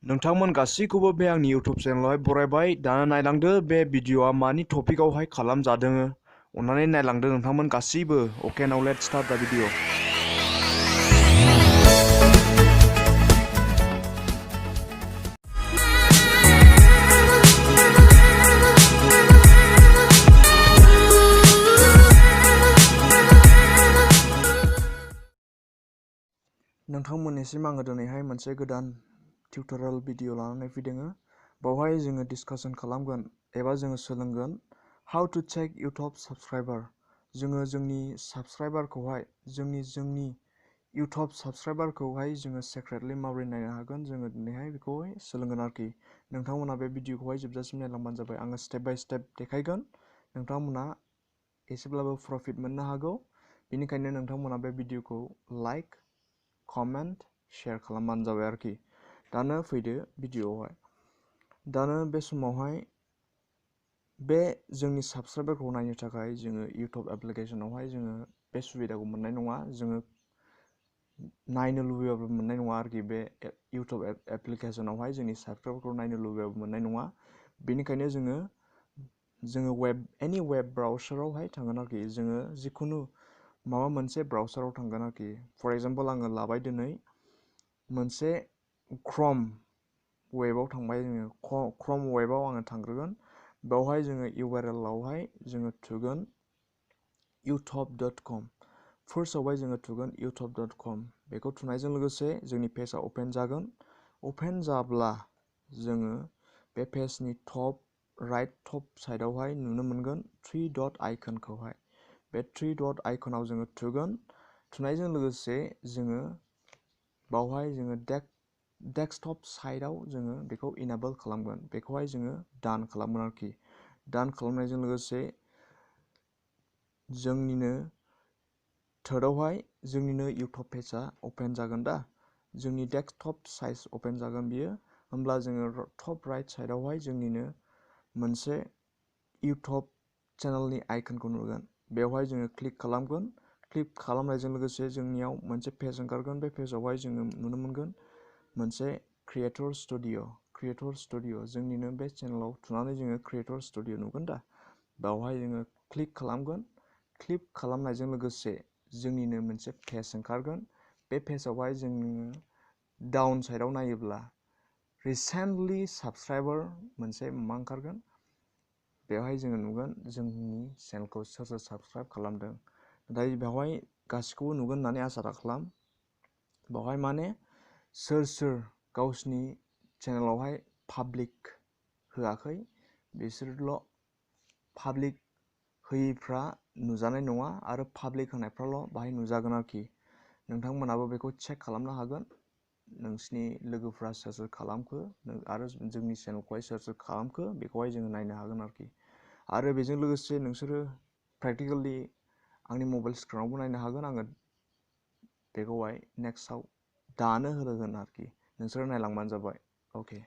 नोंथांमोन गासैखौबो बे आंनि YouTube चेनेलावहाय बरायबाय। दाना नायलांदो बे भिडिअ'आ मानि टपिकआवहाय खालामजादों। अन्नानै नायलांदो नोंथांमोन गासैबो। ओके, नाउ लेट्स स्टार्ट द भिडिअ'। नोंथांमोननिसिम आङो दिनैहाय मोनसे गोदान टिउटरियेल भिडिअ' लानानै फैदों। बावहाय जोङो डिसकासन खालामगोन एबा जोङो सोलोंगोन how to check YouTube subscriber. जोङो जोंनि साबस्क्राइबारखौहाय जोंनि इउटुब साबस्क्राइबारखौहाय जोङो सेक्रेटलि माबोरै नायनो हागोन, जोङो दिनैहाय बेखौहाय सोलोंगोन आरोखि। नोंथांमोना बे भिडिअ'खौहाय जोबजासिम नायलांबानो जाबाय। आङो स्टेप बाय स्टेप देखायगोन। नोंथांमोना एसेब्लाबो प्रफिट मोननो हागौ। बेनिखायनो नोंथांमोना बे भिडिअ'खौ लाइक, कमेन्ट, शेयार खालामबानो जाबाय आरोखि। दानो फैदो भिडिअ'आवहाय। दानो बे समावहाय बे जोंनि साबस्क्राइबारखौ नायनो थाखाय जोङो इउटुब एप्लिकेसनावहाय जोङो बे सुबिदाखौ मोननाय नङा। जोङो नायनो लुबैबाबो मोननाय नङा आरोखि। बे इउटुब एप्लिकेसनावहाय जोंनि साबस्क्राइबारखौ नायनो लुबैबाबो मोननाय नङा। बेनिखायनो जोङो एनि वेब ब्राउजारावहाय थांगोन आरोखि। जोङो जिखुनु माबा मोनसे ब्राउजाराव थांगोन आरोखि। फर एग्जाम्पल आङो लाबाय दिनै मोनसे क्रम वेबाव थांबाय। जोङो क्रम वेबाव आङो थांग्रोगोन। बेवहाय जोङो URL-आवहाय जोङो थुगोन youtube.com। फार्स्टआवहाय जोङो थुगोन youtube.com। बेखौ थुनायजों लोगोसे जोंनि पेजआ अपेन जागोन। अपेन जाब्ला जोङो बे पेजनि राइट टप साइडआवहाय नुनो मोनगोन 3 डट आइकनखौहाय। बे 3 डट आइकनाव जोङो थुगोन। थुनायजों लोगोसे जोङो बावहाय जोङो डेस्कटप साइडआव जोङो बेखौ इनेबल खालामगोन। बेखौहाय जोङो डान खालामगोन आरोखि। डान खालामनायजों लोगोसे जोंनिनो थर्डआवहाय जोंनिनो इउटुब पेजआ अपेन जागोन दा। जोंनि डेस्कटप साइज अपेन जागोन बियो। होमब्ला जोङो टप राइट साइडआवहाय जोंनिनो मोनसे इउटुब चेनेलनि आइकनखौ नुगोन। बेवहाय जोङो क्लिक खालामगोन। क्लिक खालामनायजों लोगोसे जोंनियाव मोनसे पेज ओंखारगोन। बे पेजआवहाय जोङो नुनो मोनगोन मोनसे क्रिएटर स्टुडिअ'। जोंनिनो बे चेनेलाव थुनानै जोङो क्रिएटर स्टुडिअ' नुगोन दा। बेवहाय जोङो क्लिक खालामगोन। क्लिक खालामनायजों लोगोसे जोंनिनो मोनसे पेज ओंखारगोन। बे पेजआवहाय जोङो डाउन साइडआव नायोब्ला रिसेन्टलि साबस्क्राइबार मोनसे मा ओंखारगोन। बेवहाय जोङो नुगोन जोंनि चेनेलखौ सोर सोर साबस्क्राइब खालामदों। नाथाय बेवहाय गासिखौबो नुगोन होननानै आसा दाखालाम। बेवहाय माने सोर गावसिनि चेनेलावहाय पाब्लिक होआखै बिसोरल' पाब्लिक होयिफ्रा नुजानाय नङा आरो पाब्लिक होनायफ्राल' बाहाय नुजागोन आरोखि। नोंथांमोनाबो बेखौ चेक खालामनो हागोन। नोंसिनि लोगोफ्रा सोर खालामखो आरो जोंनि चेनेलखौहाय सोर खालामखो बेखौहाय जोङो नायनो हागोन आरोखि। आरो बेजों लोगोसे नोंसोरो प्रेक्टिकेलि आंनि मबाइल स्क्रिनावबो नायनो हागोन। आङो बेखौहाय नेक्स्टआव दानो होगोन आरोखि। नोंसोरो नायलांबानो जाबाय। अके।